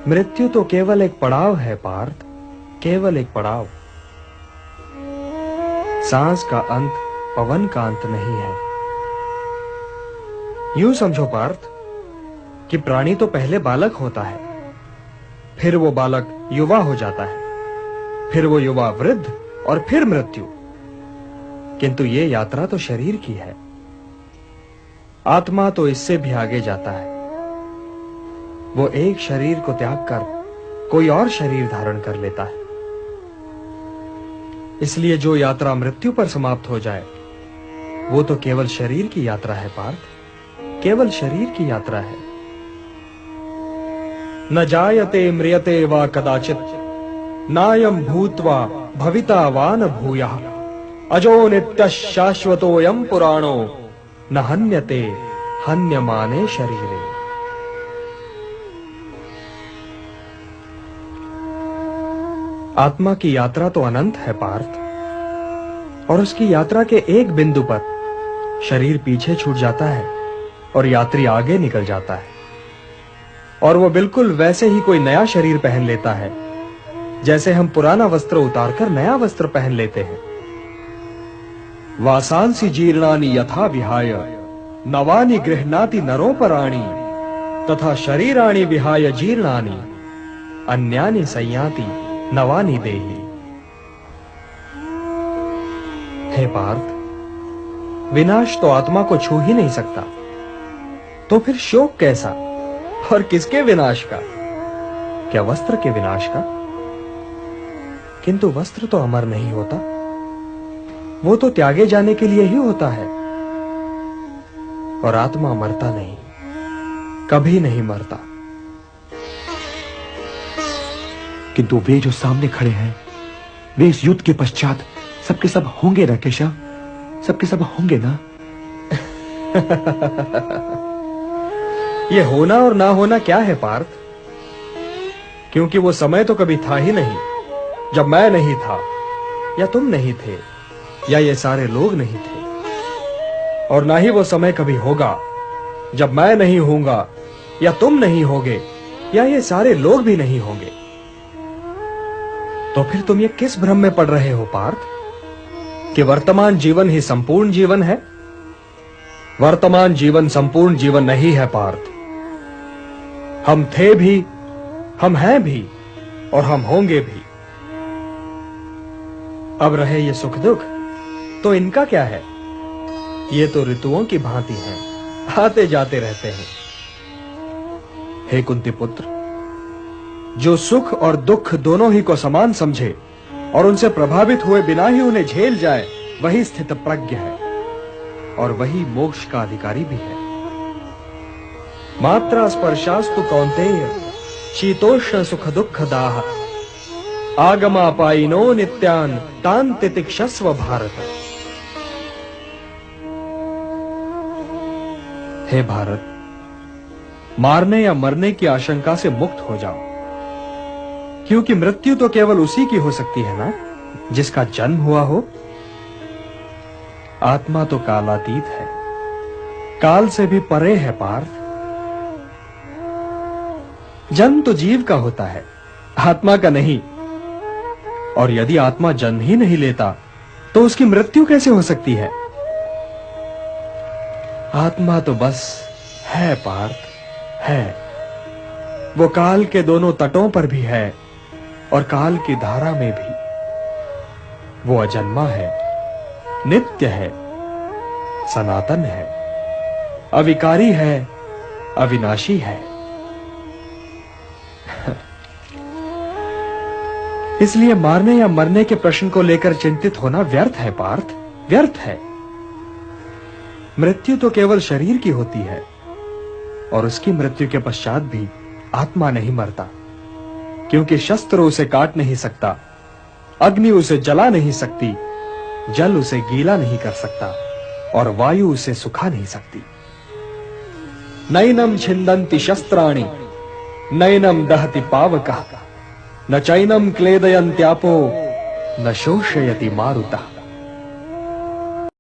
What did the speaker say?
मृत्यु तो केवल एक पड़ाव है पार्थ, केवल एक पड़ाव। सांस का अंत पवन का अंत नहीं है। यूं समझो पार्थ कि प्राणी तो पहले बालक होता है, फिर वो बालक युवा हो जाता है, फिर वो युवा वृद्ध और फिर मृत्यु। किंतु ये यात्रा तो शरीर की है। आत्मा तो इससे भी आगे जाता है। वो एक शरीर को त्याग कर कोई और शरीर धारण कर लेता है। इसलिए जो यात्रा मृत्यु पर समाप्त हो जाए वो तो केवल शरीर की यात्रा है पार्थ, केवल शरीर की यात्रा है। न जायते म्रियते वा कदाचित नायं भूत्वा भविता वा न भूयः अजो नित्यः शाश्वतोऽयं पुराणो न हन्यते हन्यमाने शरीरे। आत्मा की यात्रा तो अनंत है पार्थ, और उसकी यात्रा के एक बिंदु पर शरीर पीछे छूट जाता है और यात्री आगे निकल जाता है, और वो बिल्कुल वैसे ही कोई नया शरीर पहन लेता है जैसे हम पुराना वस्त्र उतारकर नया वस्त्र पहन लेते हैं। वासांसि जीर्णानि यथा विहाय नवानि गृह्णाति नरोपराणि तथा शरीराणि विहाय जीर्णानि अन्यानि संयाति नवानि देहि। हे पार्थ, विनाश तो आत्मा को छू ही नहीं सकता, तो फिर शोक कैसा? और किसके विनाश का? क्या वस्त्र के विनाश का? किंतु वस्त्र तो अमर नहीं होता, वो तो त्यागे जाने के लिए ही होता है। और आत्मा मरता नहीं, कभी नहीं मरता। किंतु वे जो सामने खड़े हैं, वे इस युद्ध के पश्चात सबके सब होंगे ना केशव? सबके सब होंगे ना? ये होना और ना होना क्या है पार्थ? क्योंकि वो समय तो कभी था ही नहीं जब मैं नहीं था, या तुम नहीं थे, या ये सारे लोग नहीं थे। और ना ही वो समय कभी होगा जब मैं नहीं होऊंगा, या तुम नहीं होगे, या ये सारे लोग भी नहीं होंगे। तो फिर तुम ये किस भ्रम में पड़ रहे हो पार्थ कि वर्तमान जीवन ही संपूर्ण जीवन है? वर्तमान जीवन संपूर्ण जीवन नहीं है पार्थ। हम थे भी, हम हैं भी, और हम होंगे भी। अब रहे ये सुख दुख, तो इनका क्या है? ये तो ऋतुओं की भांति हैं, आते जाते रहते हैं। हे कुंती पुत्र, जो सुख और दुख दोनों ही को समान समझे और उनसे प्रभावित हुए बिना ही उन्हें झेल जाए, वही स्थित प्रज्ञ है, और वही मोक्ष का अधिकारी भी है। मात्रा स्पर्शास्तु कौन्तेय शीतोष्ण सुख दुख दाह आगमापायिनो नित्यान तान तितिक्षस्व भारत। हे भारत, मारने या मरने की आशंका से मुक्त हो जाओ, क्योंकि मृत्यु तो केवल उसी की हो सकती है ना जिसका जन्म हुआ हो। आत्मा तो कालातीत है, काल से भी परे है पार्थ। जन्म तो जीव का होता है, आत्मा का नहीं। और यदि आत्मा जन्म ही नहीं लेता तो उसकी मृत्यु कैसे हो सकती है? आत्मा तो बस है पार्थ, है। वो काल के दोनों तटों पर भी है और काल की धारा में भी। वो अजन्मा है, नित्य है, सनातन है, अविकारी है, अविनाशी है। इसलिए मारने या मरने के प्रश्न को लेकर चिंतित होना व्यर्थ है पार्थ, व्यर्थ है। मृत्यु तो केवल शरीर की होती है, और उसकी मृत्यु के पश्चात भी आत्मा नहीं मरता, क्योंकि शस्त्र उसे काट नहीं सकता, अग्नि उसे जला नहीं सकती, जल उसे गीला नहीं कर सकता, और वायु उसे सुखा नहीं सकती। नैनम छिन्दन्ति शस्त्राणि नैनम दहति पावकः न चैनम क्लेदयन्त्यापो न शोषयति मारुतः।